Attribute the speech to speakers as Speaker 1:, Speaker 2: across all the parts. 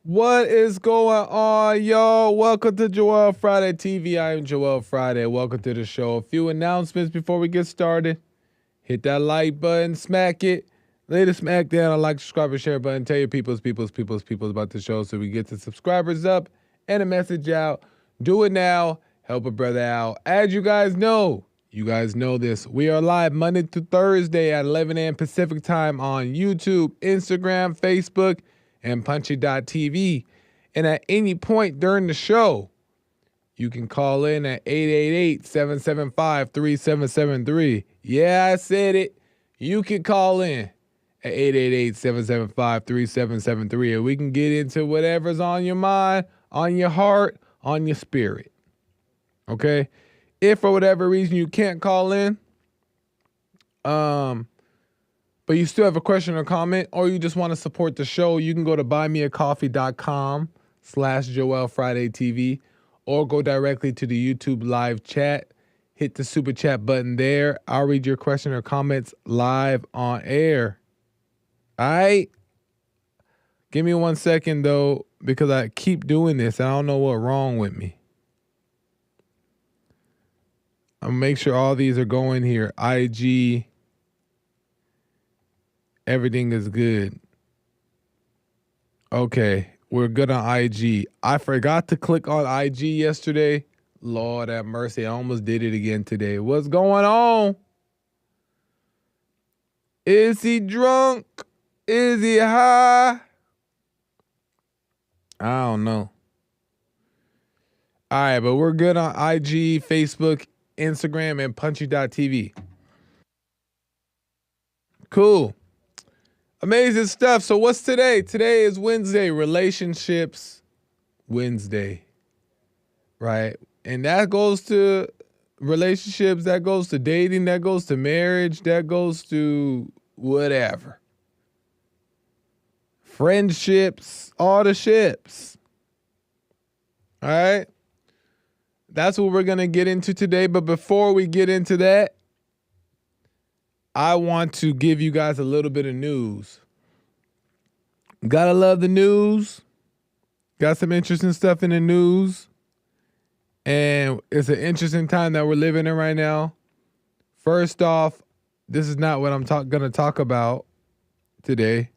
Speaker 1: What is going on, y'all? Welcome to Joel Friday TV. I am Joel Friday. Welcome to the show. A few announcements before we get started. Hit that like button, smack it. Lay the smack down, like, subscribe, and share button. Tell your peoples about the show so we get the subscribers up and a message out. Do it now. Help a brother out. As you guys know this. We are live Monday to Thursday at 11 a.m. Pacific time on YouTube, Instagram, Facebook, and punchy.tv. And at any point during the show, you can call in at 888-775-3773. Yeah, I said it. You can call in at 888-775-3773, and we can get into whatever's on your mind, on your heart, on your spirit. Okay? If for whatever reason you can't call in, but you still have a question or comment, or you just want to support the show, you can go to buymeacoffee.com/JoelFridayTV, or go directly to the YouTube live chat. Hit the super chat button there. I'll read your question or comments live on air. All right? Give me 1 second, though, because I keep doing this. I don't know what's wrong with me. I'll make sure all these are going here. IG. Everything is good. Okay, we're good on IG. I forgot to click on IG yesterday. Lord have mercy, I almost did it again today. What's going on? Is he drunk? Is he high? I don't know. All right, but we're good on IG, Facebook, Instagram, and punchy.tv. Cool. Amazing stuff. So what's today? Today is Wednesday, Relationships Wednesday, right? And that goes to relationships, that goes to dating, that goes to marriage, that goes to whatever. Friendships, all the ships. All right? That's what we're going to get into today. But before we get into that, I want to give you guys a little bit of news. Gotta love the news. Got some interesting stuff in the news. And it's an interesting time that we're living in right now. First off, this is not what I'm going to talk about today.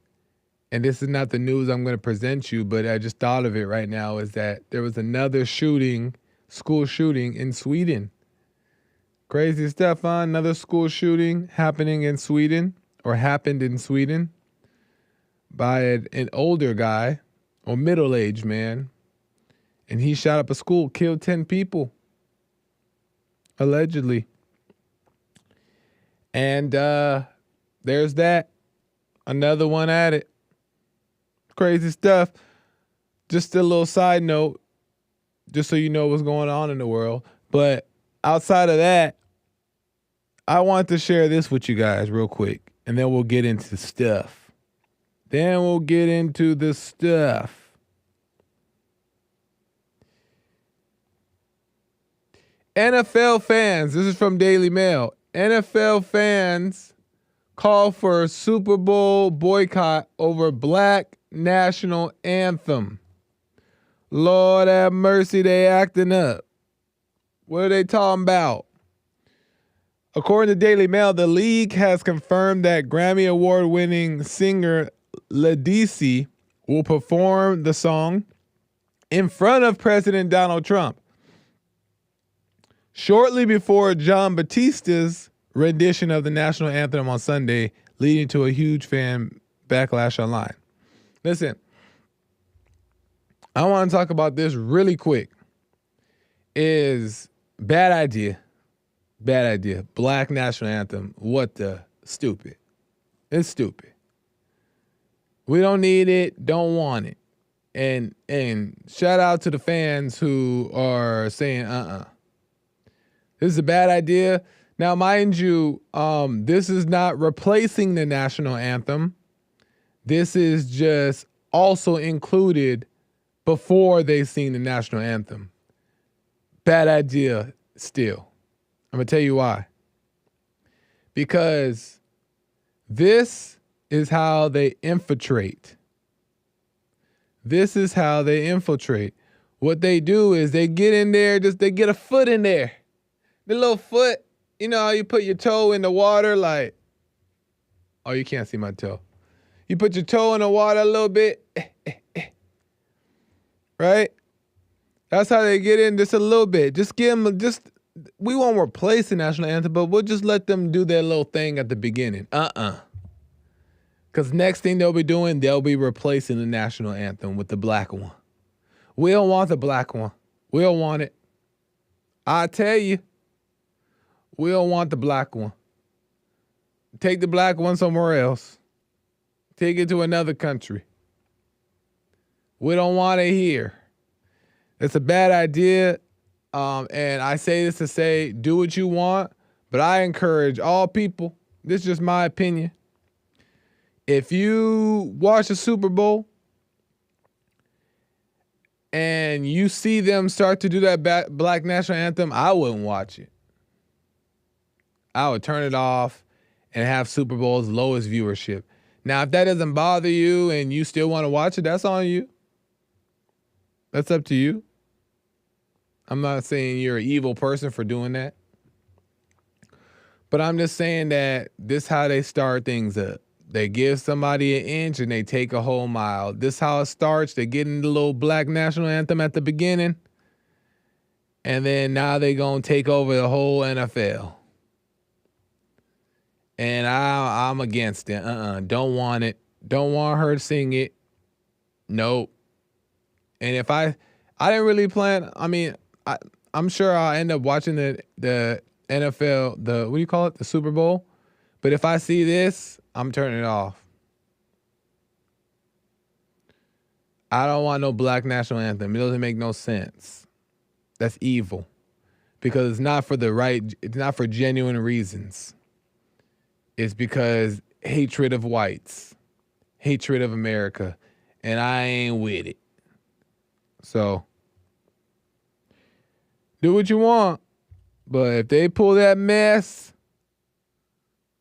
Speaker 1: And this is not the news I'm going to present you, but I just thought of it right now, is that there was another school shooting in Sweden. Crazy stuff, huh? Another school shooting happened in Sweden by an older guy or middle-aged man. And he shot up a school, killed 10 people, allegedly. And there's that. Another one at it. Crazy stuff. Just a little side note, just so you know what's going on in the world. But outside of that, I want to share this with you guys real quick, and then we'll get into stuff. NFL fans, this is from Daily Mail. NFL fans call for a Super Bowl boycott over Black National Anthem. Lord have mercy, they acting up. What are they talking about? According to Daily Mail, the league has confirmed that Grammy Award-winning singer Ledisi will perform the song in front of President Donald Trump shortly before John Batista's rendition of the national anthem on Sunday, leading to a huge fan backlash online. Listen, I want to talk about this really quick. Is bad idea. Bad idea. Black national anthem. What the stupid. It's stupid. We don't need it, don't want it. And shout out to the fans who are saying this is a bad idea. Now, mind you, this is not replacing the national anthem. This is just also included before they sing the national anthem. Bad idea still. I'm going to tell you why. Because this is how they infiltrate. This is how they infiltrate. What they do is they get in there, they get a foot in there. The little foot, you know how you put your toe in the water like, oh, you can't see my toe. You put your toe in the water a little bit, right? That's how they get in just a little bit. Just give them, we won't replace the national anthem, but we'll just let them do their little thing at the beginning. Because next thing they'll be replacing the national anthem with the black one. We don't want the black one. We don't want it. I tell you, we don't want the black one. Take the black one somewhere else. Take it to another country. We don't want it here. It's a bad idea. And I say this to say, do what you want, but I encourage all people, this is just my opinion. If you watch the Super Bowl and you see them start to do that black national anthem, I wouldn't watch it. I would turn it off and have Super Bowl's lowest viewership. Now, if that doesn't bother you and you still want to watch it, that's on you. That's up to you. I'm not saying you're an evil person for doing that. But I'm just saying that this is how they start things up. They give somebody an inch and they take a whole mile. This is how it starts. They get in the little black national anthem at the beginning. And then now they going to take over the whole NFL. And I'm against it. Don't want it. Don't want her to sing it. Nope. And if I didn't really plan, I'm sure I'll end up watching the NFL, what do you call it? The Super Bowl. But if I see this, I'm turning it off. I don't want no black national anthem. It doesn't make no sense. That's evil. Because it's not for genuine reasons. It's because hatred of whites, hatred of America, and I ain't with it. So, do what you want, but if they pull that mess,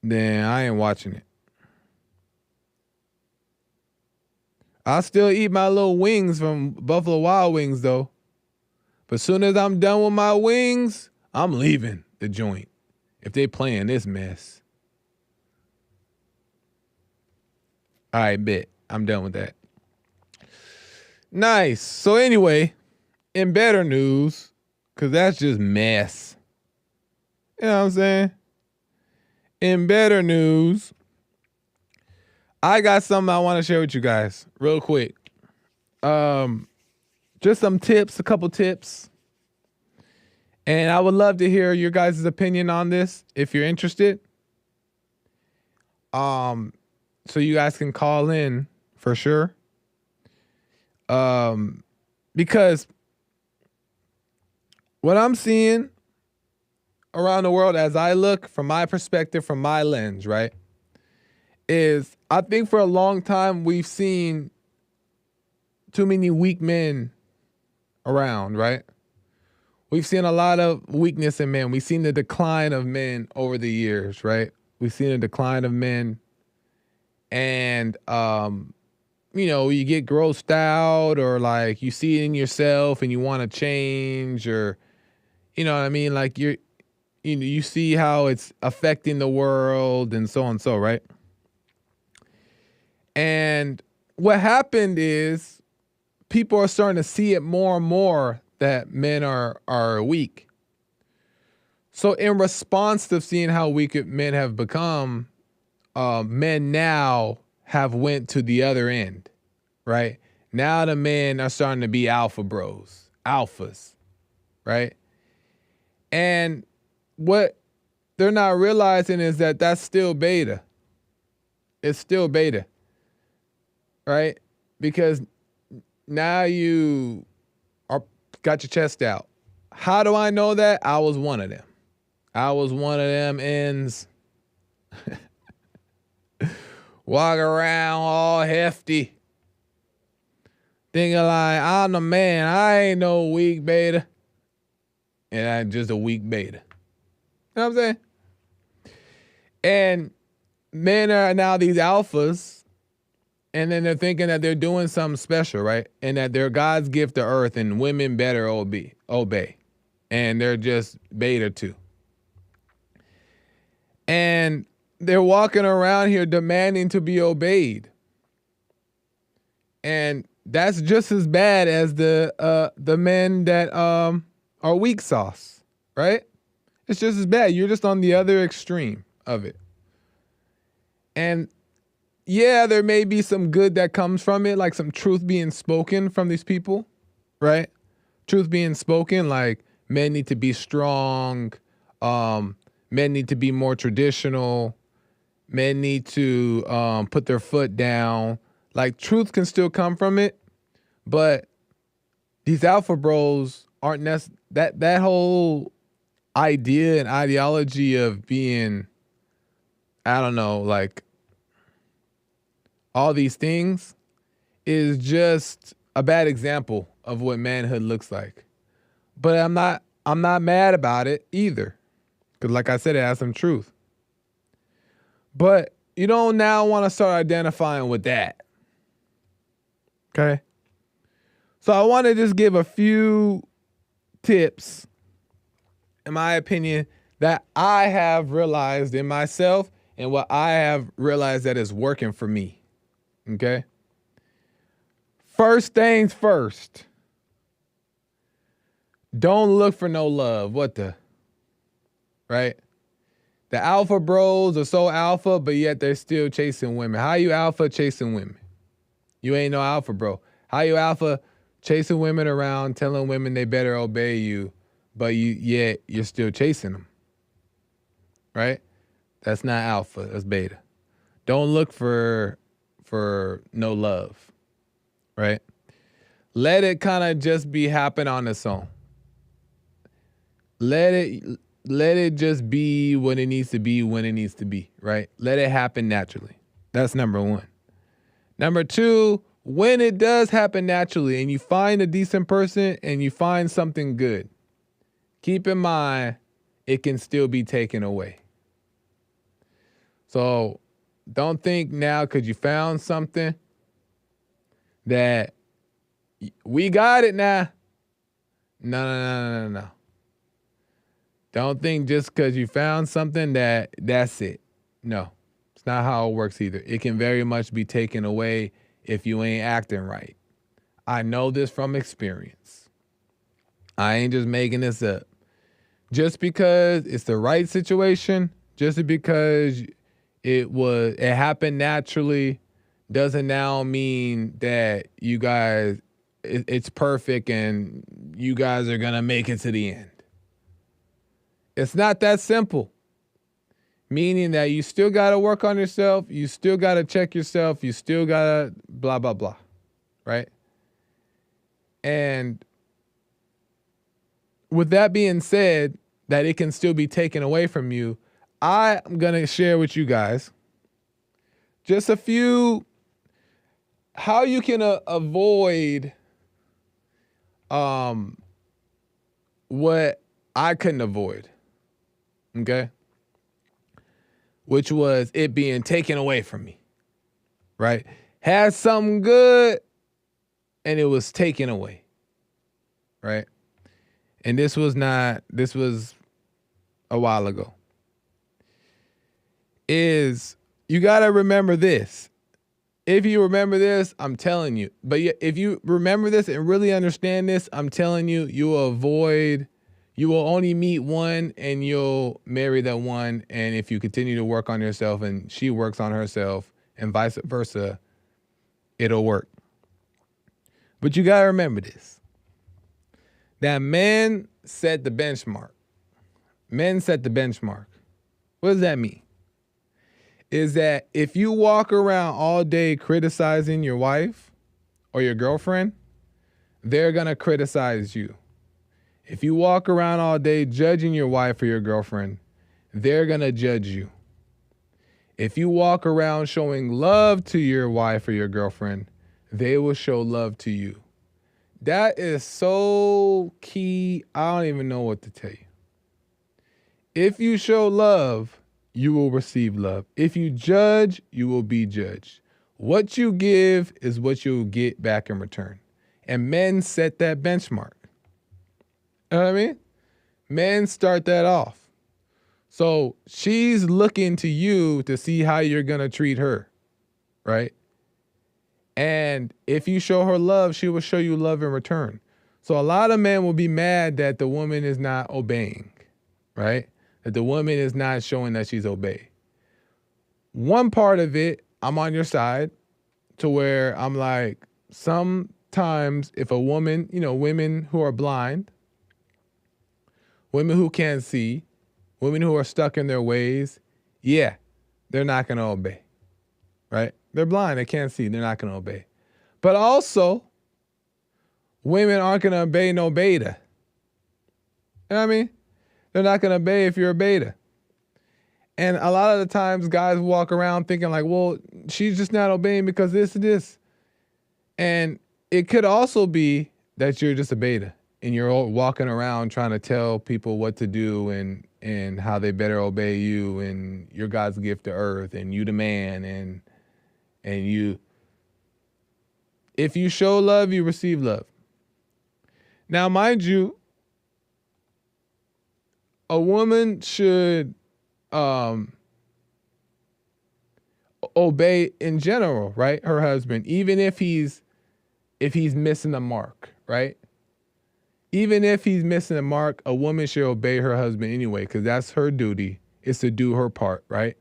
Speaker 1: then I ain't watching it. I'll still eat my little wings from Buffalo Wild Wings, though. But as soon as I'm done with my wings, I'm leaving the joint if they playing this mess. All right, bet. I'm done with that. Nice. So anyway, in better news, because that's just mess. You know what I'm saying? In better news, I got something I want to share with you guys real quick. Just some tips, a couple tips. And I would love to hear your guys' opinion on this if you're interested. So you guys can call in for sure. Because what I'm seeing around the world as I look from my perspective, from my lens, right, is I think for a long time we've seen too many weak men around, right? We've seen a lot of weakness in men. We've seen the decline of men over the years, right? We've seen a decline of men. And, you get grossed out or like you see it in yourself and you want to change or, you know what I mean? Like you see how it's affecting the world and so on and so, right? And what happened is people are starting to see it more and more that men are weak. So in response to seeing how weak men have become, men now have went to the other end, right? Now the men are starting to be alphas, right? And what they're not realizing is that that's still beta. It's still beta, right? Because now you got your chest out. How do I know that? I was one of them. I was one of them ends. Walk around all hefty. Thinking like, I'm the man. I ain't no weak beta. And I'm just a weak beta. You know what I'm saying? And men are now these alphas. And then they're thinking that they're doing something special, right? And that they're God's gift to earth and women better obey. And they're just beta too. And they're walking around here demanding to be obeyed. And that's just as bad as the men that are weak sauce, right? It's just as bad. You're just on the other extreme of it. And yeah, there may be some good that comes from it, like some truth being spoken from these people, right? Truth being spoken, like men need to be strong, men need to be more traditional, men need to put their foot down. Like truth can still come from it, but these alpha bros aren't that whole idea and ideology of being, I don't know, like all these things is just a bad example of what manhood looks like. But I'm not mad about it either. Because like I said, it has some truth. But you don't now want to start identifying with that. Okay? So I want to just give a few tips, in my opinion, that I have realized in myself and what I have realized that is working for me. Okay? First things first. Don't look for no love. What the? Right? The alpha bros are so alpha, but yet they're still chasing women. How you alpha chasing women? You ain't no alpha bro. How you alpha chasing women around, telling women they better obey you, but you're still chasing them? Right? That's not alpha. That's beta. Don't look for no love. Right? Let it kind of just be happen on its own. Let it just be what it needs to be when it needs to be, right? Let it happen naturally. That's number one. Number two, when it does happen naturally and you find a decent person and you find something good, keep in mind it can still be taken away. So don't think now because you found something that we got it now. No. Don't think just because you found something that's it. No, it's not how it works either. It can very much be taken away if you ain't acting right. I know this from experience. I ain't just making this up. Just because it's the right situation, just because it happened naturally, doesn't now mean that you guys, it's perfect and you guys are gonna make it to the end. It's not that simple. Meaning that you still got to work on yourself. You still got to check yourself. You still got to blah, blah, blah. Right? And with that being said, that it can still be taken away from you, I'm going to share with you guys just a few, how you can avoid what I couldn't avoid. Okay? Which was it being taken away from me. Right? Had something good and it was taken away. Right? And this was a while ago. You got to remember this. If you remember this, I'm telling you. But if you remember this and really understand this, I'm telling you, you will only meet one and you'll marry that one. And if you continue to work on yourself and she works on herself and vice versa, it'll work. But you got to remember this. That men set the benchmark. Men set the benchmark. What does that mean? Is that if you walk around all day criticizing your wife or your girlfriend, they're going to criticize you. If you walk around all day judging your wife or your girlfriend, they're going to judge you. If you walk around showing love to your wife or your girlfriend, they will show love to you. That is so key. I don't even know what to tell you. If you show love, you will receive love. If you judge, you will be judged. What you give is what you'll get back in return. And men set that benchmark. You know what I mean? Men start that off. So she's looking to you to see how you're going to treat her, right? And if you show her love, she will show you love in return. So a lot of men will be mad that the woman is not obeying, right? That the woman is not showing that she's obeyed. One part of it, I'm on your side to where I'm like, sometimes if a woman, women who are blind, women who can't see, women who are stuck in their ways, yeah, they're not going to obey, right? They're blind, they can't see, they're not going to obey. But also, women aren't going to obey no beta. You know what I mean? They're not going to obey if you're a beta. And a lot of the times guys walk around thinking like, well, she's just not obeying because this. And it could also be that you're just a beta and you're all walking around trying to tell people what to do and how they better obey you and you're God's gift to earth and you the man and you, if you show love, you receive love. Now, mind you, a woman should obey in general, right? Her husband, even if he's missing the mark, right? Even if he's missing the mark, a woman should obey her husband anyway, because that's her duty, is to do her part, right?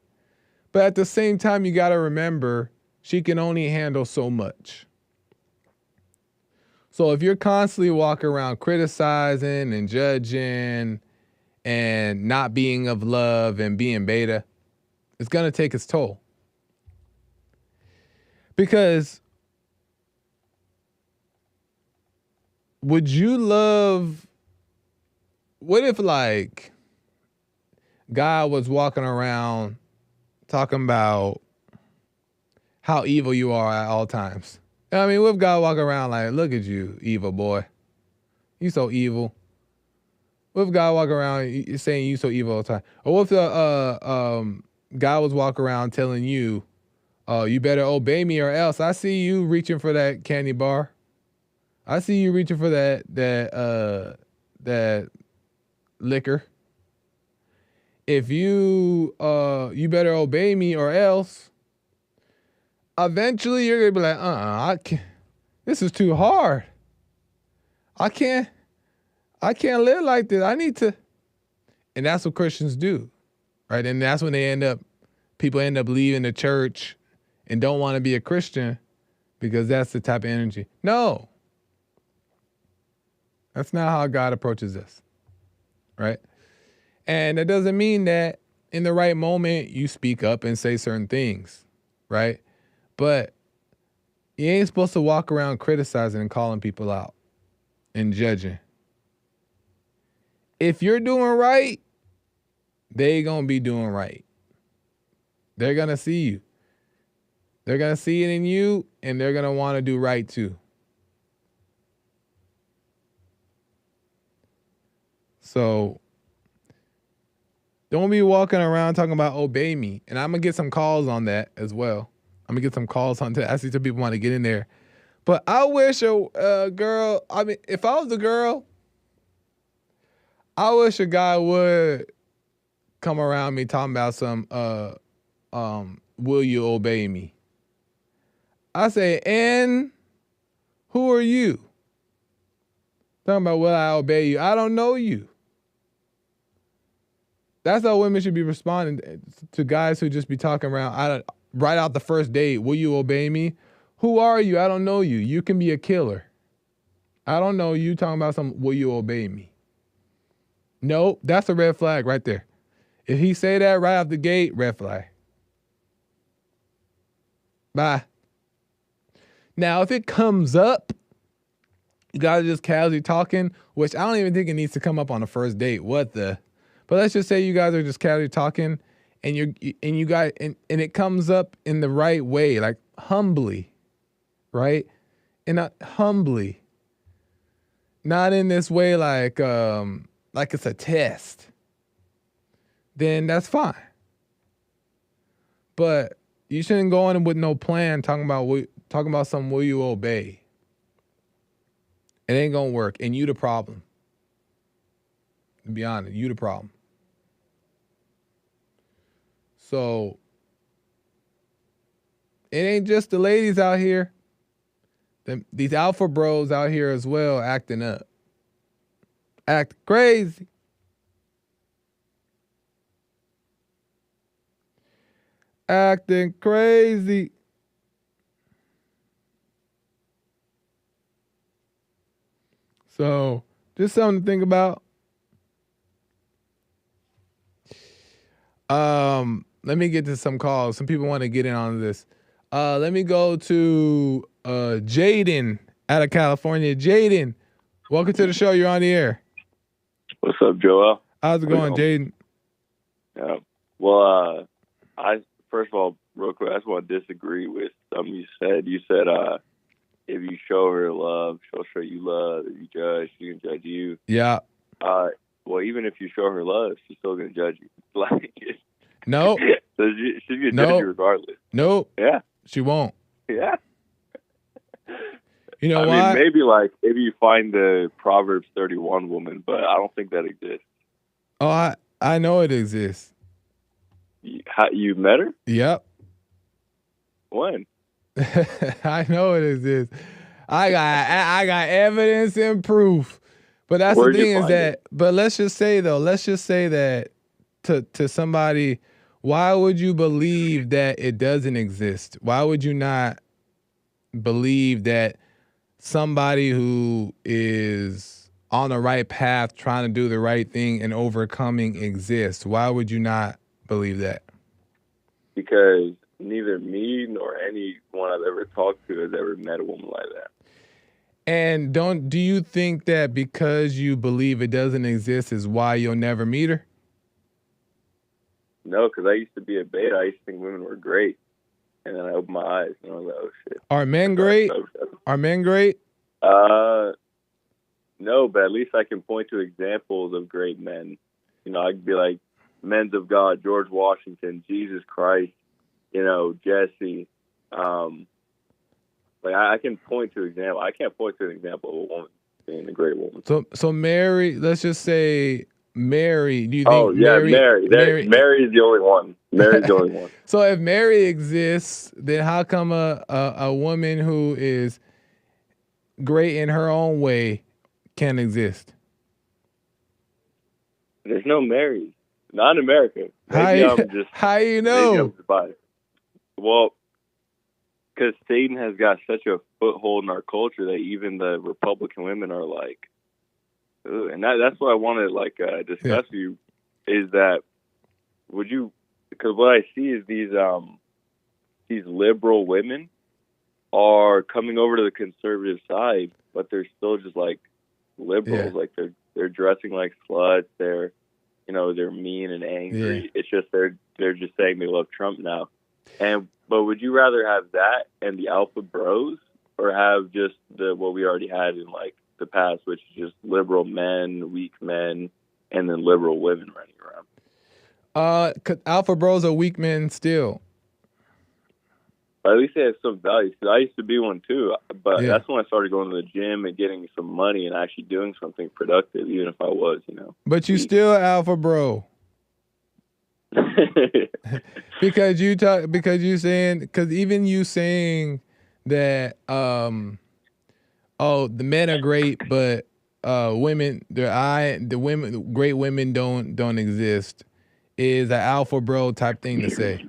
Speaker 1: But at the same time, you got to remember, she can only handle so much. So if you're constantly walking around criticizing and judging and not being of love and being beta, it's going to take its toll. Because would you love, what if like God was walking around talking about how evil you are at all times? I mean, what if God walking around like, look at you, evil boy. You so evil. What if God walk around saying you so evil all the time? Or what if God was walking around telling you, you better obey me or else I see you reaching for that candy bar. I see you reaching for that liquor. If you better obey me or else, eventually you're gonna be like, I can't. This is too hard. I can't live like this. I need to. And that's what Christians do, right? And that's when people end up leaving the church and don't want to be a Christian because that's the type of energy. No. That's not how God approaches this, right? And it doesn't mean that in the right moment you speak up and say certain things, right? But you ain't supposed to walk around criticizing and calling people out and judging. If you're doing right, they gonna be doing right. They're gonna see you. They're gonna see it in you, and they're gonna want to do right too. So don't be walking around talking about obey me. And I'm gonna get some calls on that as well. I'm gonna get some calls on that. I see some people want to get in there. But I wish a girl, I mean, if I was a girl, I wish a guy would come around me talking about some, will you obey me? I say, and who are you? Talking about will I obey you? I don't know you. That's how women should be responding to guys who just be talking around right out the first date. Will you obey me? Who are you? I don't know you. You can be a killer. I don't know you talking about some, will you obey me? No, that's a red flag right there. If he say that right out the gate, red flag. Bye. Now, if it comes up, you guys are just casually talking, which I don't even think it needs to come up on the first date. But let's just say you guys are just casually talking and you guys and it comes up in the right way, like humbly, right? And not humbly. Not in this way like it's a test. Then that's fine. But You shouldn't go in with no plan talking about something will you obey. It ain't gonna work, and you the problem. To be honest, you the problem. So it ain't just the ladies out here. These alpha bros out here as well acting up. Act crazy. Acting crazy. So just something to think about. Let me get to some calls. Some people want to get in on this. Let me go to Jaden out of California. Jaden, welcome to the show. You're on the air.
Speaker 2: What's up, Joel?
Speaker 1: How's it going, Jaden?
Speaker 2: Yeah. Well, I first of all, real quick, I just want to disagree with something you said. You said if you show her love, she'll show you love. If you judge, she can judge you.
Speaker 1: Yeah.
Speaker 2: Well, even if you show her love, she's still gonna judge you. Like,
Speaker 1: no.
Speaker 2: So she's gonna judge you regardless.
Speaker 1: Nope.
Speaker 2: Yeah.
Speaker 1: She won't.
Speaker 2: Yeah.
Speaker 1: You know
Speaker 2: I
Speaker 1: why?
Speaker 2: mean, maybe you find the Proverbs 31 woman, but I don't think that exists.
Speaker 1: Oh, I know it exists.
Speaker 2: You met her?
Speaker 1: Yep.
Speaker 2: When?
Speaker 1: I know it exists. I got evidence and proof. But that's
Speaker 2: Where'd
Speaker 1: the thing
Speaker 2: you
Speaker 1: is
Speaker 2: find
Speaker 1: that.
Speaker 2: it?
Speaker 1: But let's just say that to somebody, why would you believe that it doesn't exist? Why would you not believe that somebody who is on the right path, trying to do the right thing and overcoming exists? Why would you not believe that?
Speaker 2: Because neither me nor anyone I've ever talked to has ever met a woman like that.
Speaker 1: And do you think that because you believe it doesn't exist is why you'll never meet her?
Speaker 2: No, because I used to be a beta. I used to think women were great. And then I opened my eyes and I was like, oh, shit.
Speaker 1: Are men great? Are men great?
Speaker 2: No, but at least I can point to examples of great men. You know, I could be like, men of God, George Washington, Jesus Christ, you know, Jesse. Like I can point to example. I can't point to an example of a woman being a great woman.
Speaker 1: So Mary, let's just say Mary. Do you think?
Speaker 2: Oh yeah, Mary. Mary is the only one. Mary's the only one.
Speaker 1: So if Mary exists, then how come a woman who is great in her own way can't exist?
Speaker 2: There's no Mary. Not in America. Maybe I'm just.
Speaker 1: How you know?
Speaker 2: Maybe I'm just biased. Well, because Satan has got such a foothold in our culture that even the Republican women are like, ugh. And that's what I wanted to discuss with you is that would you? Because what I see is these liberal women are coming over to the conservative side, but they're still just like liberals. Yeah. Like they're dressing like sluts. They're mean and angry. Yeah. It's just they're just saying they love Trump now. But would you rather have that and the alpha bros, or have just what we already had in like the past, which is just liberal men, weak men, and then liberal women running around?
Speaker 1: 'Cause alpha bros are weak men still.
Speaker 2: But at least they have some value. I used to be one too, but that's when I started going to the gym and getting some money and actually doing something productive, even if I was,
Speaker 1: But you still alpha bro. because even you saying that the men are great, but great women don't exist is an alpha bro type thing to say.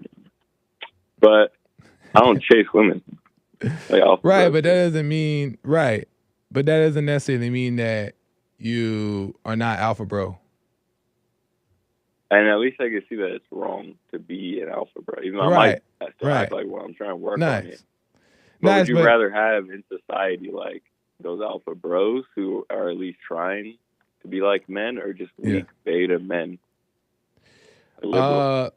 Speaker 2: But I don't chase women.
Speaker 1: Right, but that doesn't mean right. But that doesn't necessarily mean that you are not alpha bro.
Speaker 2: And at least I can see that it's wrong to be an alpha bro. Even though I might still act like, well, I'm trying to work on it. But would you rather have in society like those alpha bros who are at least trying to be like men, or just weak beta men?
Speaker 1: Well,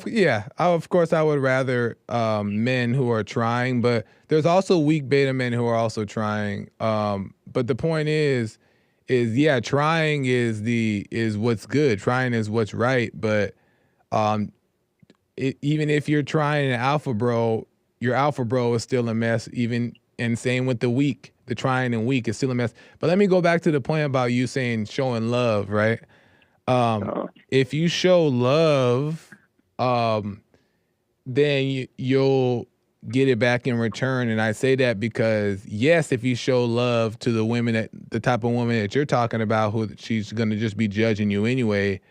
Speaker 1: yeah, of course I would rather men who are trying, but there's also weak beta men who are also trying. But the point is trying is what's good. Trying is what's right. But even if you're trying an alpha bro, your alpha bro is still a mess. Even and same with the weak, the trying and weak is still a mess. But let me go back to the point about you saying showing love, right? If you show love, then you'll get it back in return. And I say that because yes, if you show love to the women the type of woman that you're talking about, who she's gonna just be judging you anyway,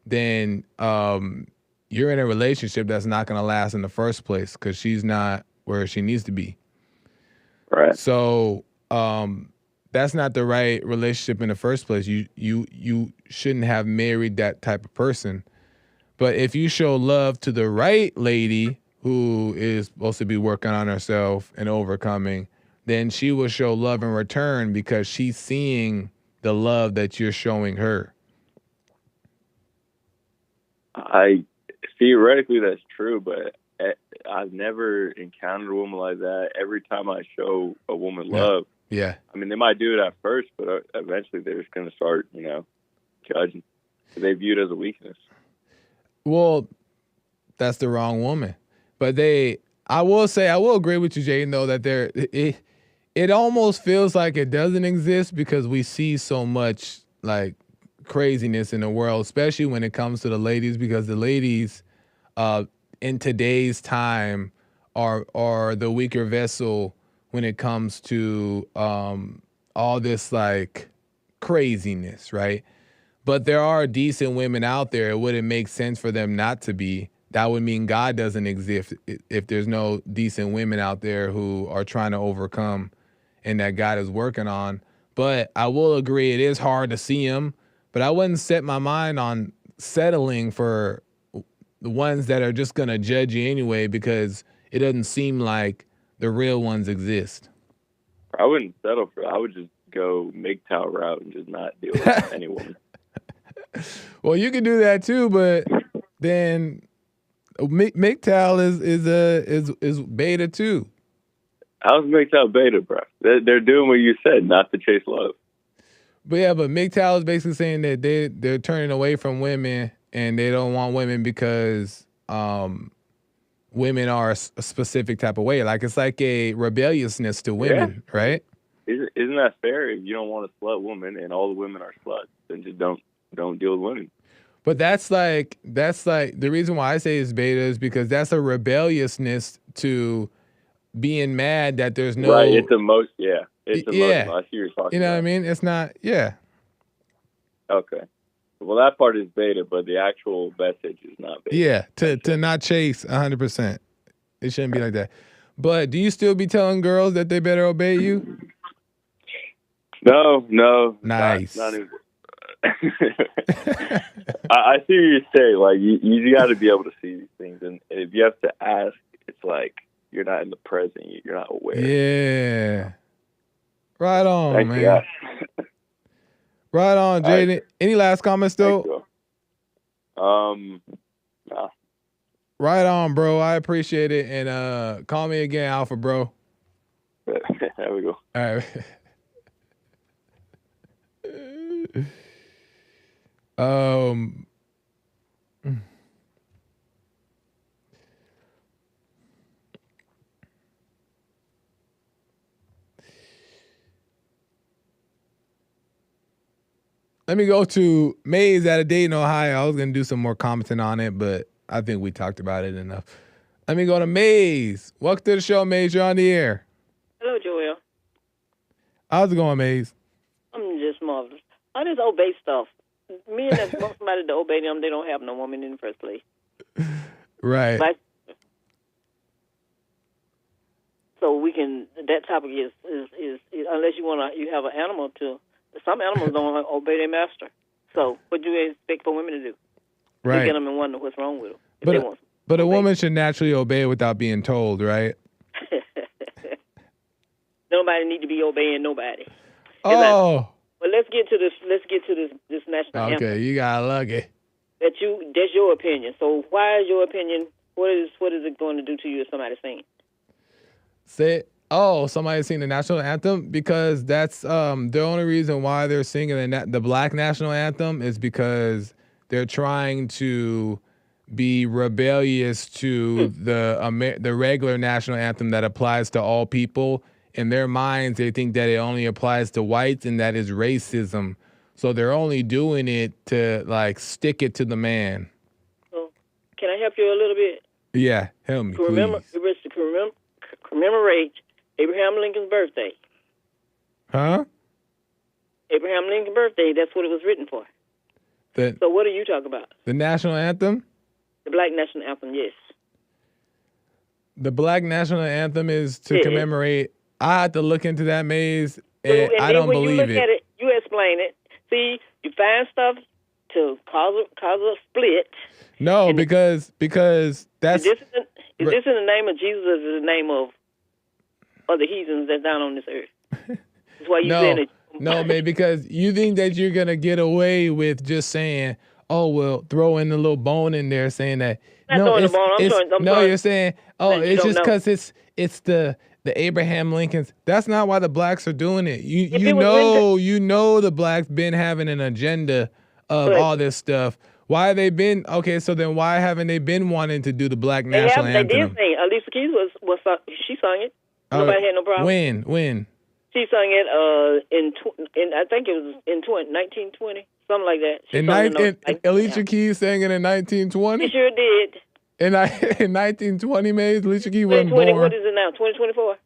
Speaker 1: then you're in a relationship that's not gonna last in the first place because she's not where she needs to be.
Speaker 2: Right.
Speaker 1: So that's not the right relationship in the first place. You shouldn't have married that type of person. But if you show love to the right lady who is supposed to be working on herself and overcoming, then she will show love in return because she's seeing the love that you're showing her.
Speaker 2: Theoretically, that's true, but I've never encountered a woman like that. Every time I show a woman love,
Speaker 1: yeah,
Speaker 2: I mean, they might do it at first, but eventually they're just going to start, judging. They view it as a weakness.
Speaker 1: Well, that's the wrong woman. But I will agree with you, Jaden, though, that it almost feels like it doesn't exist because we see so much like craziness in the world, especially when it comes to the ladies, because the ladies in today's time are the weaker vessel when it comes to all this like craziness, right? But there are decent women out there. It wouldn't make sense for them not to be. That would mean God doesn't exist if there's no decent women out there who are trying to overcome and that God is working on. But I will agree it is hard to see them. But I wouldn't set my mind on settling for the ones that are just going to judge you anyway because it doesn't seem like the real ones exist.
Speaker 2: I wouldn't settle for it. I would just go MGTOW route and just not deal with any woman.
Speaker 1: Well, you can do that too, but then MGTOW is beta too.
Speaker 2: How's MGTOW beta, bro? They're doing what you said, not to chase love.
Speaker 1: But yeah, but MGTOW is basically saying that they're turning away from women and they don't want women because women are a specific type of way. Like it's like a rebelliousness to women, right?
Speaker 2: Isn't that fair? If you don't want a slut woman and all the women are sluts, then just don't deal with women.
Speaker 1: But that's like the reason why I say it's beta is because that's a rebelliousness to being mad that there's no
Speaker 2: right. It's emotion. Yeah, it's emotional. I see what you're talking.
Speaker 1: You know
Speaker 2: about.
Speaker 1: what I mean? It's not. Yeah.
Speaker 2: Okay. Well, that part is beta, but the actual message is not beta.
Speaker 1: Yeah, to not chase 100%. It shouldn't be like that. But do you still be telling girls that they better obey you?
Speaker 2: No.
Speaker 1: Nice.
Speaker 2: Not even. I see what you say. Like you got to be able to see these things, and if you have to ask, it's like you're not in the present. You're not aware.
Speaker 1: Yeah. Right on,
Speaker 2: Thanks
Speaker 1: man. Right on, Jaden. Right. Any last comments though?
Speaker 2: No.
Speaker 1: Right on, bro. I appreciate it, and call me again, Alpha, bro.
Speaker 2: There we go.
Speaker 1: All right. Let me go to Maze out of Dayton, Ohio. I was going to do some more commenting on it, but I think we talked about it enough. Let me go to Maze. Welcome to the show, Maze. You're on the air.
Speaker 3: Hello, Joel.
Speaker 1: How's it going, Maze?
Speaker 3: I'm just marvelous. I just obey stuff. Men that want somebody to obey them, they don't have no woman in the first place.
Speaker 1: Right.
Speaker 3: So we can. That topic is unless you have an animal to. Some animals don't obey their master. So what do you expect for women to do?
Speaker 1: Right.
Speaker 3: They get them and wonder what's wrong with them.
Speaker 1: But a woman should naturally obey without being told, right?
Speaker 3: Nobody need to be obeying nobody.
Speaker 1: Oh.
Speaker 3: Well, let's get to this national anthem.
Speaker 1: Okay, you got lucky.
Speaker 3: That's your opinion. So why is your opinion? What is it going to do to you if somebody's singing?
Speaker 1: Somebody's singing the national anthem? Because that's the only reason why they're singing the black national anthem is because they're trying to be rebellious to the regular national anthem that applies to all people. In their minds, they think that it only applies to whites, and that is racism. So they're only doing it to like stick it to the man.
Speaker 3: So, can I help you a little bit?
Speaker 1: Yeah, help me, please.
Speaker 3: To commemorate Abraham Lincoln's birthday.
Speaker 1: Huh?
Speaker 3: Abraham Lincoln's birthday. That's what it was written for. So what are you talking about?
Speaker 1: The national anthem?
Speaker 3: The Black National Anthem, yes.
Speaker 1: The Black National Anthem is to commemorate. I had to look into that, Maze, and I don't believe
Speaker 3: it. When you look at it, you explain it. See, you find stuff to cause a split.
Speaker 1: No, because that's...
Speaker 3: Is this in the name of Jesus or is it the name of other heathens that's down on this earth? That's why you saying it.
Speaker 1: No, man, because you think that you're going to get away with just saying, oh, well, throw in a little bone in there saying that. You're saying, oh, it's just because it's the Abraham Lincolns. That's not why the blacks are doing it. You know the blacks been having an agenda of all this stuff. Why have they been, okay, so then why haven't they been wanting to do the Black National Anthem?
Speaker 3: They did sing. Alicia Keys she sung it. Nobody had no problem.
Speaker 1: When?
Speaker 3: She sung it in I think it was in 1920, something like that.
Speaker 1: Alicia Keys sang it in 1920?
Speaker 3: She sure did.
Speaker 1: In 1920, Maze, Alicia Keys wasn't born.
Speaker 3: What is it now, 2024?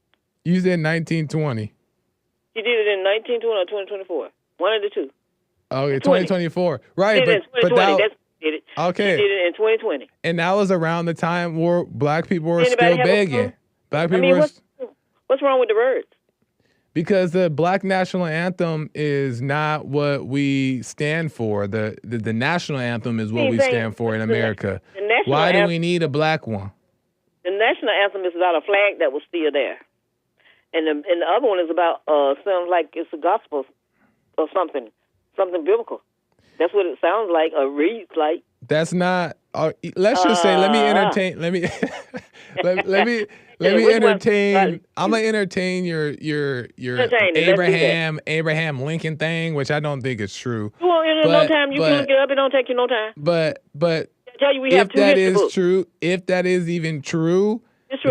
Speaker 1: You said 1920.
Speaker 3: She did it in 1920 or 2024. One of the two.
Speaker 1: Okay, 2024. Right,
Speaker 3: but that did it.
Speaker 1: Okay.
Speaker 3: She did it in 2020.
Speaker 1: And that was around the time where black people were still begging.
Speaker 3: What's wrong with the words?
Speaker 1: Because the Black National Anthem is not what we stand for. The national anthem is what we stand for in America. Why do we need a black one?
Speaker 3: The national anthem is about a flag that was still there. And the other one is about sounds like it's a gospel or something biblical. That's what it sounds like or reads like.
Speaker 1: That's not. Let's just say. Let me entertain. Let me entertain. I'm gonna entertain your Abraham Lincoln thing, which I don't think is true.
Speaker 3: Well, no time. You can look it up. It don't take you no time.
Speaker 1: But
Speaker 3: I tell you, we have
Speaker 1: if that is true, if that is even true,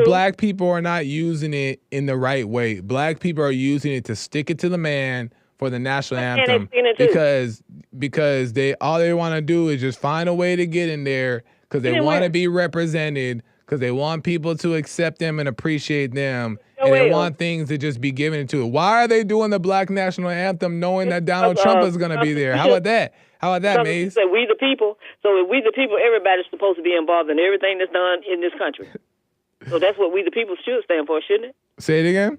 Speaker 1: black people are not using it in the right way. Black people are using it to stick it to the man for the national anthem because all they want to do is just find a way to get in there because they want to be represented, because they want people to accept them and appreciate them, and they want things to just be given to it. Why are they doing the Black National Anthem knowing that Donald Trump is going to be there? How about that? How about that, Maze?
Speaker 3: Say we the people. So if we the people, everybody's supposed to be involved in everything that's done in this country. So that's what we the people should stand for, shouldn't it?
Speaker 1: Say it again.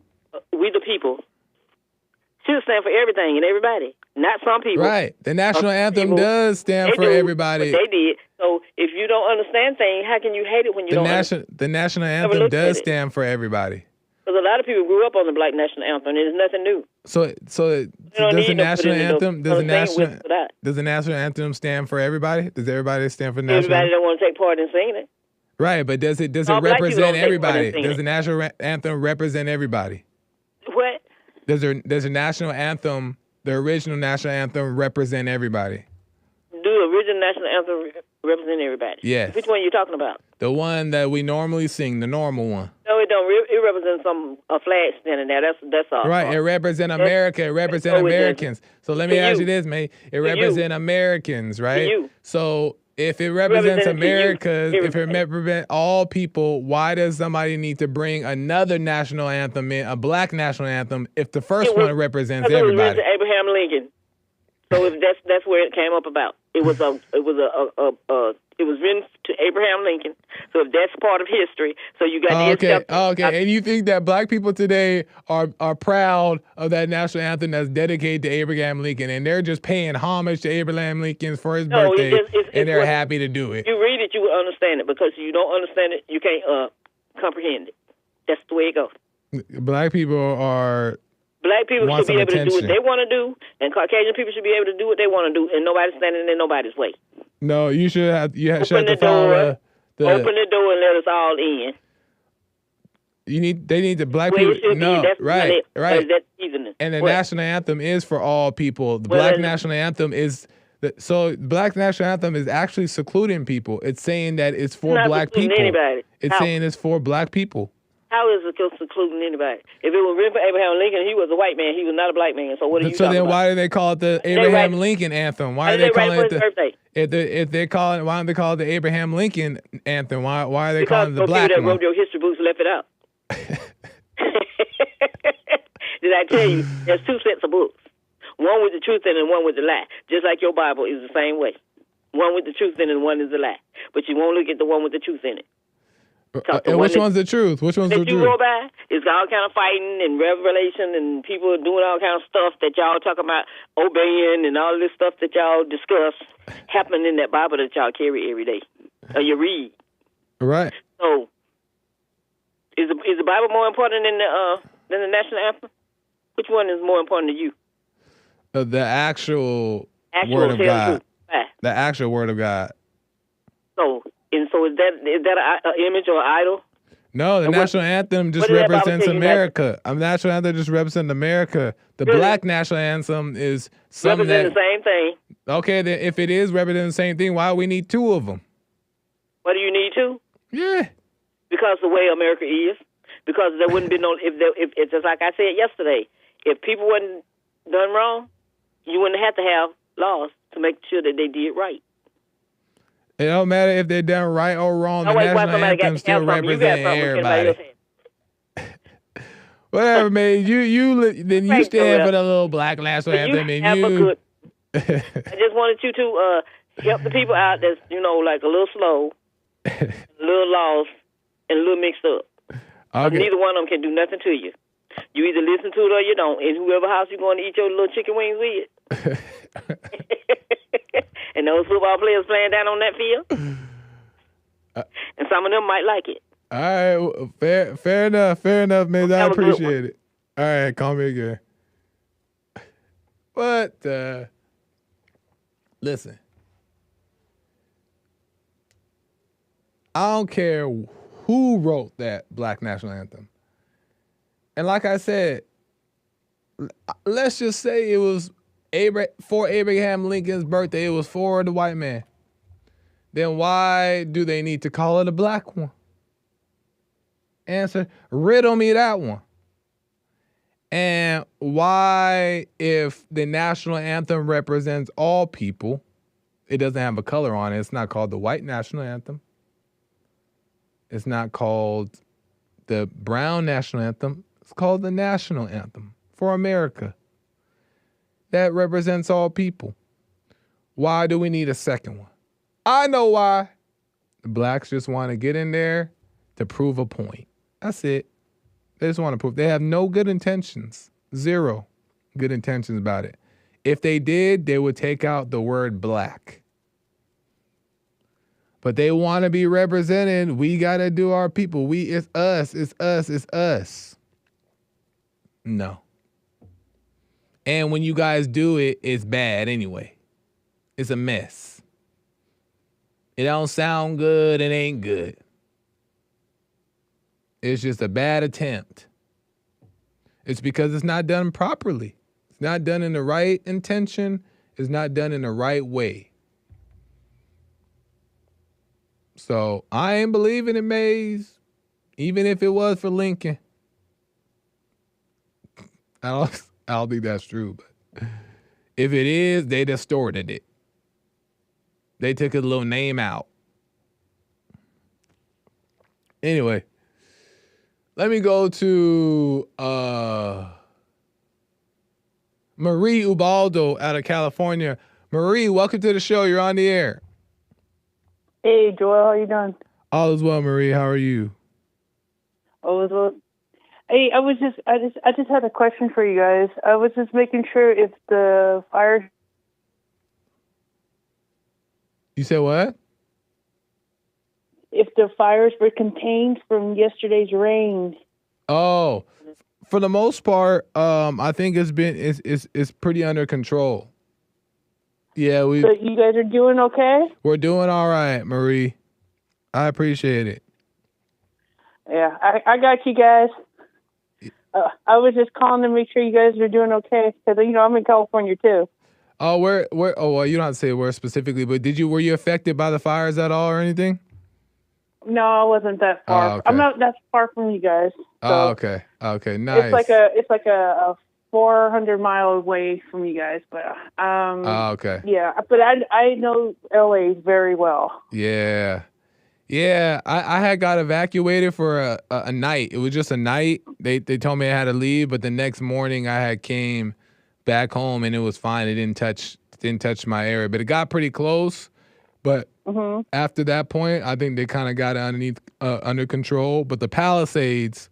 Speaker 3: We the people should stand for everything and everybody, not some people.
Speaker 1: Right. The national anthem does stand for everybody.
Speaker 3: But they did. So if you don't understand things, how can you hate it when you don't understand?
Speaker 1: The national anthem does stand for everybody.
Speaker 3: Because a lot of people grew up on the Black National Anthem, and it's nothing new.
Speaker 1: So does the national anthem stand for everybody? Does everybody stand for the national anthem?
Speaker 3: Everybody don't want to take part in singing it.
Speaker 1: Right, but does it represent everybody? Does the national anthem represent everybody?
Speaker 3: What?
Speaker 1: Does the national anthem, the original national anthem, represent everybody?
Speaker 3: Do the original national anthem represent everybody?
Speaker 1: Yes.
Speaker 3: Which one are you talking about?
Speaker 1: The one that we normally sing, the normal one.
Speaker 3: No, it don't. It represents a flag standing there. That's all.
Speaker 1: Right. It represents America. It represents Americans. So let me ask you this, mate. It represents Americans, right? So if it represents America, if it represents all people, why does somebody need to bring another national anthem in, a black national anthem, if the first one represents everybody?
Speaker 3: It was Abraham Lincoln. So if that's where it came up about. It was written to Abraham Lincoln. So if that's part of history, so you got
Speaker 1: Okay. And you think that black people today are proud of that national anthem that's dedicated to Abraham Lincoln, and they're just paying homage to Abraham Lincoln for his birthday, and they're happy to do it.
Speaker 3: You read it, you will understand it, because if you don't understand it, you can't comprehend it. That's the way it goes.
Speaker 1: Black people should be able to do what they want to do, and Caucasian people should be able to do what they want to do, and nobody's standing in nobody's way. No, you should have to
Speaker 3: follow open the door and let us all in.
Speaker 1: They need the black people. No, right.
Speaker 3: That's
Speaker 1: And the national anthem is for all people. The black national anthem is So Black National Anthem is actually secluding people. It's saying that it's for
Speaker 3: not
Speaker 1: black people.
Speaker 3: anybody.
Speaker 1: It's saying it's for black people.
Speaker 3: How is it secluding anybody? If it was written for Abraham Lincoln, he was a white man. He was not a black man. So what are you talking about?
Speaker 1: So then why do they call it the Abraham Lincoln Anthem? Why are they calling it the... If they call it, why don't they call it the Abraham Lincoln Anthem? Why are they calling it the black one?
Speaker 3: Because people that wrote your history books left it out. Did I tell you? There's two sets of books. One with the truth in it and one with the lie. Just like your Bible is the same way. One with the truth in it and one is the lie. But you won't look at the one with the truth in it.
Speaker 1: And which one's the truth? Which one's the truth?
Speaker 3: That you go by, it's all kind of fighting and revelation and people doing all kind of stuff that y'all talking about, obeying and all this stuff that y'all discuss happening in that Bible that y'all carry every day or you read.
Speaker 1: Right.
Speaker 3: So, is the Bible more important than the national anthem? Which one is more important to you?
Speaker 1: The actual word of God. The actual word of God. So
Speaker 3: is that an image or an idol?
Speaker 1: No, the national anthem just represents America. The national anthem just represents America. The black national anthem is something
Speaker 3: represent the same thing.
Speaker 1: Okay, then if it is representing the same thing, why do we need two of them?
Speaker 3: What do you need two?
Speaker 1: Yeah.
Speaker 3: Because the way America is. Because there wouldn't be no if it's just like I said yesterday. If people wasn't done wrong, you wouldn't have to have laws to make sure that they did right.
Speaker 1: It don't matter if they're done right or wrong. The national anthem still represents everybody. Whatever, man. You stand for the little black national anthem, and you.
Speaker 3: I just wanted you to help the people out that's like a little slow, a little lost, and a little mixed up.
Speaker 1: Okay.
Speaker 3: Neither one of them can do nothing to you. You either listen to it or you don't. In whoever house you're going to eat your little chicken wings with. And those football players playing down on that field. And some of them might like it.
Speaker 1: All right. Well, fair enough, man. I appreciate it. All right. Call me again. But, listen. I don't care who wrote that Black National Anthem. And like I said, let's just say it was for Abraham Lincoln's birthday. It was for the white man. Then why do they need to call it a black one? Answer, riddle me that one. And why, if the national anthem represents all people, it doesn't have a color on it. It's not called the white national anthem. It's not called the brown national anthem. It's called the national anthem for America. That represents all people. Why do we need a second one? I know why. The blacks just want to get in there to prove a point. That's it. They just want to prove. They have no good intentions. Zero good intentions about it. If they did, they would take out the word black. But they want to be represented. We got to do our people. It's us, it's us, it's us. No. And when you guys do it, it's bad anyway. It's a mess. It don't sound good. It ain't good. It's just a bad attempt. It's because it's not done properly. It's not done in the right intention. It's not done in the right way. So I ain't believing it, Maze. Even if it was for Lincoln. I don't think that's true, but if it is, they distorted it. They took his little name out. Anyway, let me go to Marie Ubaldo out of California. Marie, welcome to the show. You're on the air.
Speaker 4: Hey, Joel, how you doing?
Speaker 1: All is well, Marie. How are you?
Speaker 4: All is well. Hey, I just had a question for you guys. I was just making sure if the fire.
Speaker 1: You said what?
Speaker 4: If the fires were contained from yesterday's rain.
Speaker 1: Oh, for the most part, I think it's pretty under control. Yeah,
Speaker 4: So you guys are doing okay?
Speaker 1: We're doing all right, Marie. I appreciate it.
Speaker 4: Yeah, I got you guys. I was just calling to make sure you guys are doing okay because I'm in California too.
Speaker 1: Oh, where? Oh, well, you don't have to say where specifically, but were you affected by the fires at all or anything?
Speaker 4: No, I wasn't that far.
Speaker 1: Oh, okay.
Speaker 4: I'm not that far from you guys. So
Speaker 1: Oh, okay. Okay, nice.
Speaker 4: It's like a 400-mile away from you guys, but
Speaker 1: Oh, okay.
Speaker 4: yeah. But I know LA very well.
Speaker 1: Yeah. Yeah, I had got evacuated for a night. It was just a night. They told me I had to leave, but the next morning I had came back home and it was fine. It didn't touch my area, but it got pretty close. But after that point, I think they kind of got it under control. But the Palisades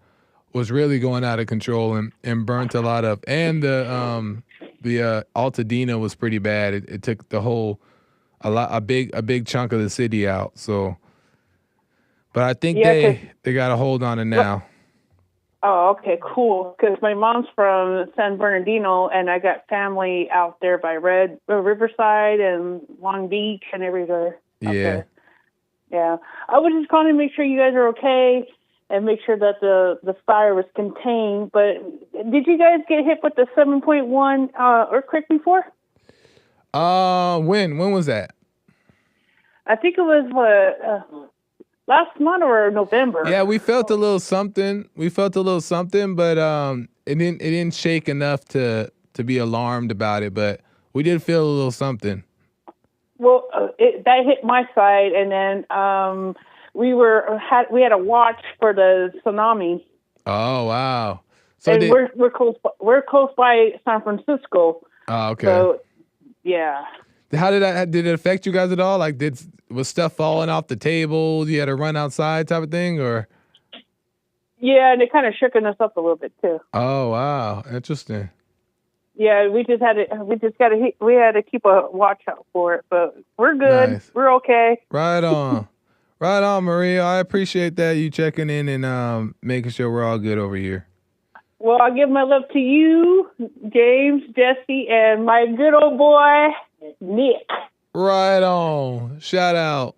Speaker 1: was really going out of control and burnt a lot of. And the Altadena was pretty bad. It took a big chunk of the city out. So. But I think they got a hold on it now.
Speaker 4: Oh, okay, cool. Because my mom's from San Bernardino, and I got family out there by Riverside and Long Beach and everywhere.
Speaker 1: Yeah.
Speaker 4: Yeah. I was just calling to make sure you guys are okay and make sure that the fire was contained. But did you guys get hit with the 7.1 earthquake before?
Speaker 1: When was that?
Speaker 4: I think it was last month or November.
Speaker 1: Yeah, we felt a little something. But it didn't shake enough to be alarmed about it. But we did feel a little something.
Speaker 4: Well, that hit my side, and then we had a watch for the tsunami.
Speaker 1: Oh wow! So
Speaker 4: and we're close by San Francisco.
Speaker 1: Oh, okay.
Speaker 4: So yeah.
Speaker 1: How did it affect you guys at all? Like, was stuff falling off the table? You had to run outside, type of thing, or?
Speaker 4: Yeah, and it kind of shooken us up a little bit too.
Speaker 1: Oh wow, interesting.
Speaker 4: Yeah, we had to keep a watch out for it, but we're good.
Speaker 1: Nice.
Speaker 4: We're okay.
Speaker 1: Right on. Right on, Maria. I appreciate that, you checking in and making sure we're all good over here.
Speaker 4: Well, I give my love to you, James, Jesse, and my good old boy, Nick.
Speaker 1: Right on. Shout out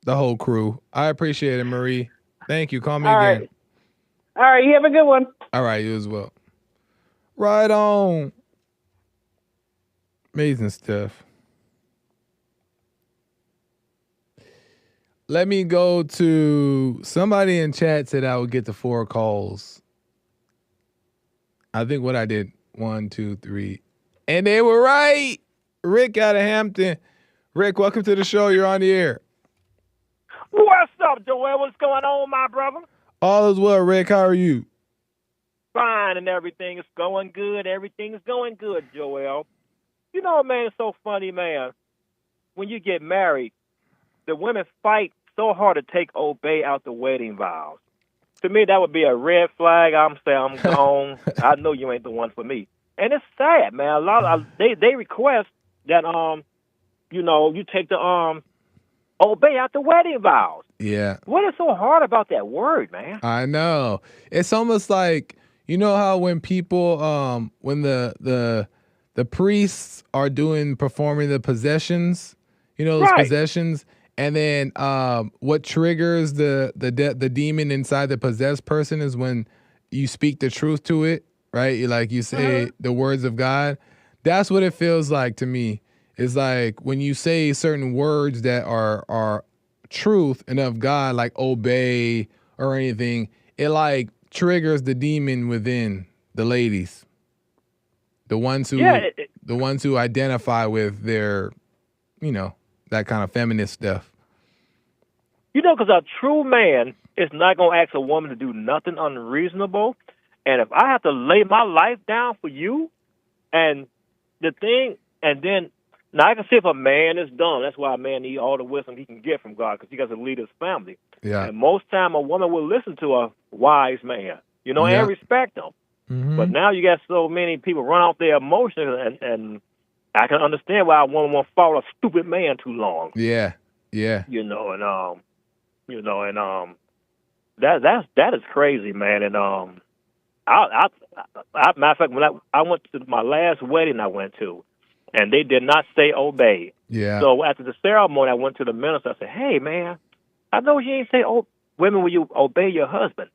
Speaker 1: the whole crew. I appreciate it, Marie. Thank you. Call me again.
Speaker 4: All right, you have a good one.
Speaker 1: All right, you as well. Right on. Amazing stuff. Let me go to somebody in chat said I would get to 4 calls. I think what I did, 1, 2, 3. And they were right. Rick out of Hampton. Rick, welcome to the show. You're on the air.
Speaker 5: What's up, Joel? What's going on, my brother?
Speaker 1: All is well, Rick. How are you?
Speaker 5: Fine, and everything is going good. Everything is going good, Joel. You know, man, it's so funny, man. When you get married, the women fight so hard to take obey out the wedding vows. To me, that would be a red flag. I'm saying I'm gone. I know you ain't the one for me. And it's sad, man. A lot of they request that you take the obey out the wedding vows.
Speaker 1: Yeah.
Speaker 5: What is so hard about that word, man?
Speaker 1: I know. It's almost like, you know how when people when the priests are performing the possessions, those possessions, and then what triggers the demon inside the possessed person is when you speak the truth to it, right? You say the words of God. That's what it feels like to me. It's like when you say certain words that are truth and of God, like obey or anything, it like triggers the demon within the ladies. The ones who identify with their, that kind of feminist stuff.
Speaker 5: Because a true man is not going to ask a woman to do nothing unreasonable. And if I have to lay my life down for you, and then, now I can see if a man is dumb. That's why a man needs all the wisdom he can get from God, because he got to lead his family.
Speaker 1: Yeah.
Speaker 5: And most time a woman will listen to a wise man, and respect him. Mm-hmm. But now you got so many people run off their emotions, and I can understand why a woman won't follow a stupid man too long.
Speaker 1: Yeah, yeah.
Speaker 5: That is crazy, man. And I matter of fact, when I went to my last wedding I went to, and they did not say obey.
Speaker 1: Yeah.
Speaker 5: So after the ceremony, I went to the minister. I said, "Hey, man, I know you ain't say, women, will you obey your husband?"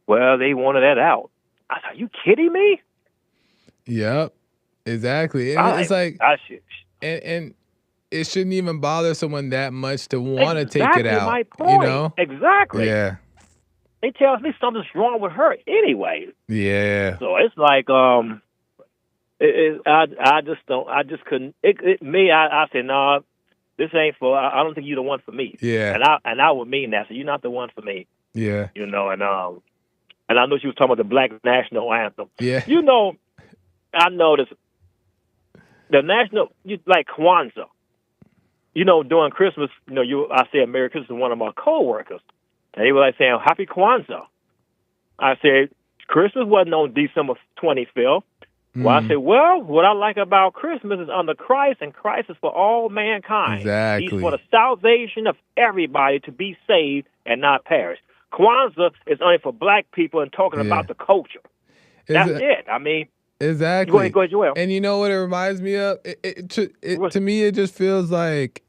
Speaker 5: Well, they wanted that out. I said, "Are you kidding me?"
Speaker 1: Yep. Exactly. And it's like,
Speaker 5: I should.
Speaker 1: and it shouldn't even bother someone that much to want to take it
Speaker 5: Exactly
Speaker 1: out.
Speaker 5: my point.
Speaker 1: You know?
Speaker 5: Exactly.
Speaker 1: Yeah.
Speaker 5: They tell me something's wrong with her anyway.
Speaker 1: Yeah.
Speaker 5: So it's like, I just couldn't. I said, no, this ain't for. I don't think you're the one for me.
Speaker 1: Yeah.
Speaker 5: And I would mean that. So you're not the one for me.
Speaker 1: Yeah.
Speaker 5: You know, and I know she was talking about the Black National Anthem.
Speaker 1: Yeah.
Speaker 5: You know, I noticed the national, like Kwanzaa. You know, during Christmas, you know, I said Merry Christmas to one of my coworkers, and they were like saying Happy Kwanzaa. I said Christmas wasn't on December 25th. Well, I said, well, what I like about Christmas is under Christ, and Christ is for all mankind.
Speaker 1: Exactly.
Speaker 5: He's for the salvation of everybody to be saved and not perish. Kwanzaa is only for black people and talking about the culture. That's it. I mean,
Speaker 1: exactly.
Speaker 5: Go ahead, Joel.
Speaker 1: And you know what it reminds me of? To me, it just feels like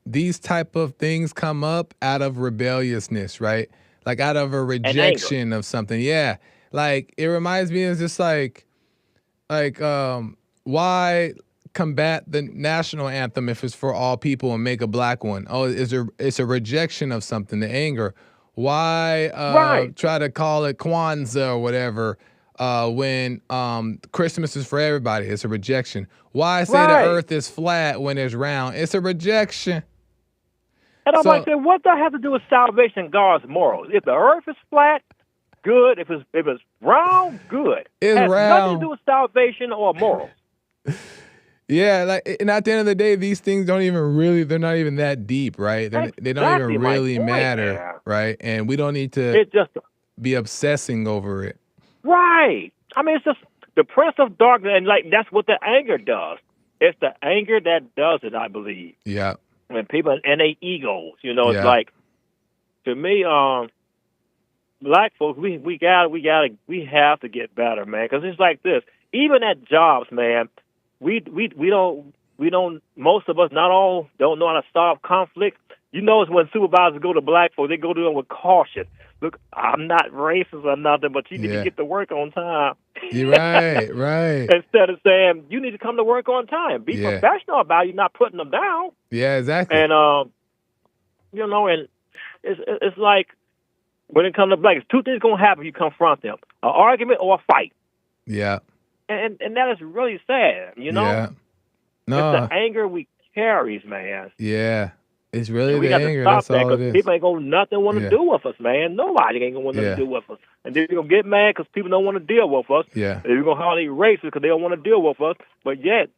Speaker 1: these type of things come up out of rebelliousness, right? Like out of a rejection of something. Yeah. Like it reminds me of just like why combat the national anthem if it's for all people and make a black one? Oh, it's a rejection of something, the anger. Why try to call it Kwanzaa or whatever when Christmas is for everybody? It's a rejection. Why say the earth is flat when it's round? It's a rejection.
Speaker 5: And I might say, what does that have to do with salvation, God's morals? If the earth is flat, good. If it's round, good.
Speaker 1: It's
Speaker 5: has
Speaker 1: round.
Speaker 5: Nothing to do with salvation or morals.
Speaker 1: Yeah, like, and at the end of the day, these things don't even really, they're not even that deep, right? They don't even really matter, right? And we don't need to be obsessing over it.
Speaker 5: Right. I mean, it's just the prince of darkness, and like that's what the anger does. It's the anger that does it, I believe.
Speaker 1: Yeah.
Speaker 5: When people and their egos, you know, it's like, to me, black folks, we have to get better, man. Because it's like this. Even at jobs, man, we don't. Most of us, not all, don't know how to solve conflict. You notice when supervisors go to black folks, they go to them with caution. Look, I'm not racist or nothing, but you need to get to work on time.
Speaker 1: You're right.
Speaker 5: Instead of saying you need to come to work on time, be professional about it, you're not putting them down.
Speaker 1: Yeah, exactly.
Speaker 5: And you know, and it's like when it comes to blacks, two things gonna happen if you confront them: an argument or a fight.
Speaker 1: Yeah.
Speaker 5: And that is really sad, you know.
Speaker 1: Yeah. No.
Speaker 5: It's the anger we carries, man.
Speaker 1: Yeah. It's really
Speaker 5: we
Speaker 1: the anger.
Speaker 5: That's
Speaker 1: all it is.
Speaker 5: People ain't gonna nothing want to do with us, man. Nobody ain't gonna want nothing to do with us. And they're gonna get mad because people don't want to deal with us.
Speaker 1: Yeah.
Speaker 5: They're gonna hardly racist because they don't want to deal with us. But yet,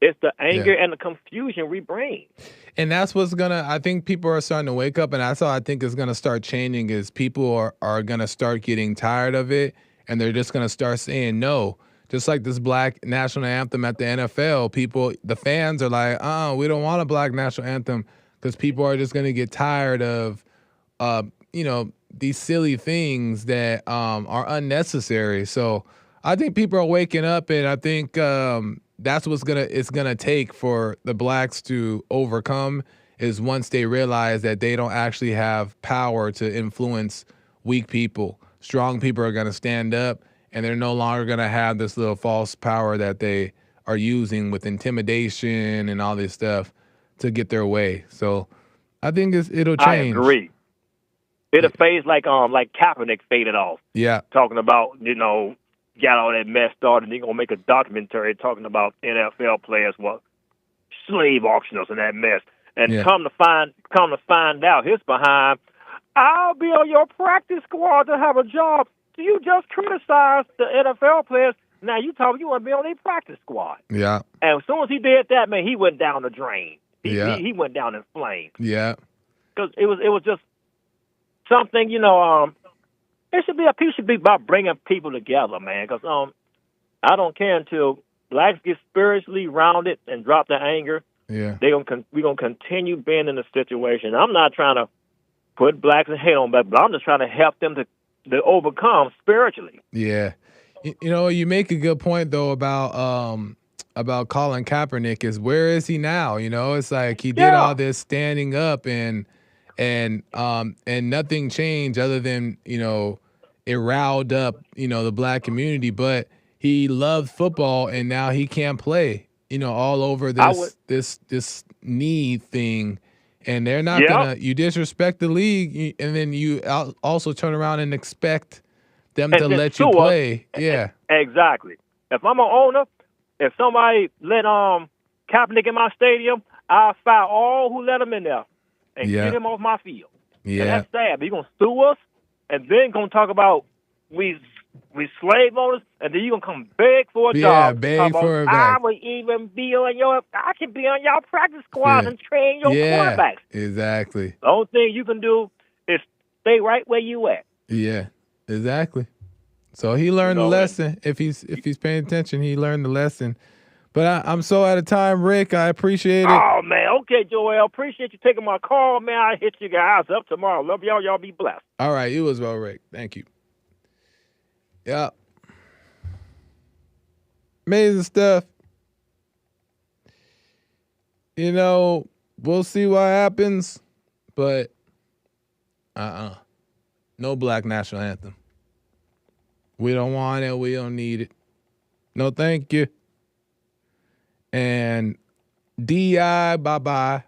Speaker 5: it's the anger and the confusion we bring.
Speaker 1: And that's what's I think people are starting to wake up, and that's all I think is gonna start changing is people are gonna start getting tired of it, and they're just gonna start saying no. Just like this black national anthem at the NFL, the fans are like, we don't want a black national anthem. Because people are just going to get tired of, you know, these silly things that are unnecessary. So I think people are waking up, and I think that's what's it's gonna take for the blacks to overcome is once they realize that they don't actually have power to influence weak people. Strong people are going to stand up, and they're no longer going to have this little false power that they are using with intimidation and all this stuff to get their way. So I think it'll change.
Speaker 5: I agree. It'll phase like Kaepernick faded off.
Speaker 1: Yeah.
Speaker 5: Talking about, you know, got all that mess started, and they're gonna make a documentary talking about NFL players were slave auctioners and that mess. And come to find out his behind, I'll be on your practice squad to have a job. So you just criticized the NFL players. Now you want to be on their practice squad.
Speaker 1: Yeah.
Speaker 5: And as soon as he did that, man, he went down the drain. He went down in flames.
Speaker 1: Yeah.
Speaker 5: Because it was just something, you know, it should be a piece should be about bringing people together, man. Because I don't care until blacks get spiritually rounded and drop their anger.
Speaker 1: Yeah.
Speaker 5: We're gonna continue being in the situation. I'm not trying to put blacks and hate on black, but I'm just trying to help them to overcome spiritually.
Speaker 1: Yeah. You know, you make a good point though about Colin Kaepernick is where is he now? You know, it's like he did all this standing up and nothing changed other than, you know, it riled up, you know, the black community. But he loved football and now he can't play. All over this knee thing, and they're not gonna. You disrespect the league, and then you also turn around and expect them to let you play. Yeah,
Speaker 5: exactly. If I'm an owner, if somebody let Kaepernick in my stadium, I'll fire all who let him in there and get him off my field.
Speaker 1: Yeah,
Speaker 5: and that's sad. But you're gonna sue us, and then gonna talk about we slave owners, and then you're gonna come beg for a job.
Speaker 1: Yeah, beg for a bag.
Speaker 5: I would even be on I can be on y'all practice squad and train your quarterbacks.
Speaker 1: Exactly.
Speaker 5: The only thing you can do is stay right where you at.
Speaker 1: Yeah, exactly. So he learned the lesson. If he's paying attention, he learned the lesson. But I'm so out of time, Rick. I appreciate it.
Speaker 5: Oh, man. Okay, Joel. Appreciate you taking my call, man. I'll hit you guys up tomorrow. Love y'all. Y'all be blessed.
Speaker 1: All right. You as well, Rick. Thank you. Yeah. Amazing stuff. We'll see what happens, but no black national anthem. We don't want it. We don't need it. No, thank you. And DEI, bye-bye.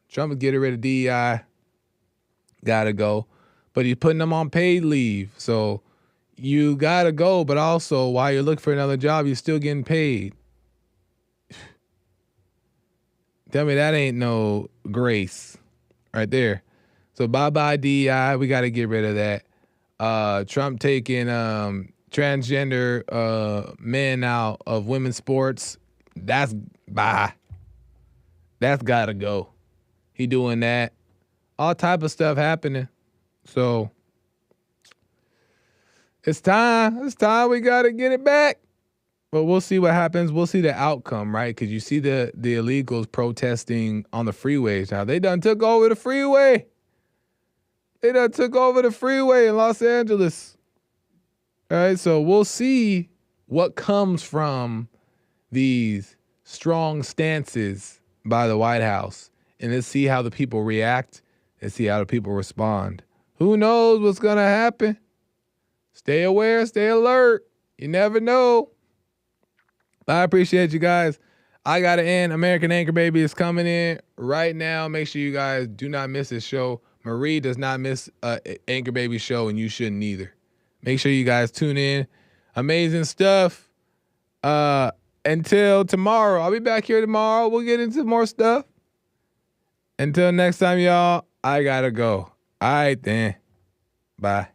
Speaker 1: Trump is getting rid of DEI. Gotta go. But he's putting them on paid leave. So you gotta go, but also while you're looking for another job, you're still getting paid. Tell me that ain't no grace right there. So bye-bye DEI. We gotta get rid of that. Trump taking transgender men out of women's sports. That's bye. That's gotta go. He doing that. All type of stuff happening. So it's time. It's time. We gotta get it back. But we'll see what happens. We'll see the outcome, right? Because you see the illegals protesting on the freeways now. They done took over the freeway. They done took over the freeway in Los Angeles. All right, so we'll see what comes from these strong stances by the White House. And let's see how the people react and see how the people respond. Who knows what's going to happen? Stay aware, stay alert. You never know. I appreciate you guys. I got to end. American Anchor Baby is coming in right now. Make sure you guys do not miss this show. Marie does not miss Anchor Baby show, and you shouldn't either. Make sure you guys tune in. Amazing stuff. Until tomorrow. I'll be back here tomorrow. We'll get into more stuff. Until next time, y'all, I got to go. All right, then. Bye.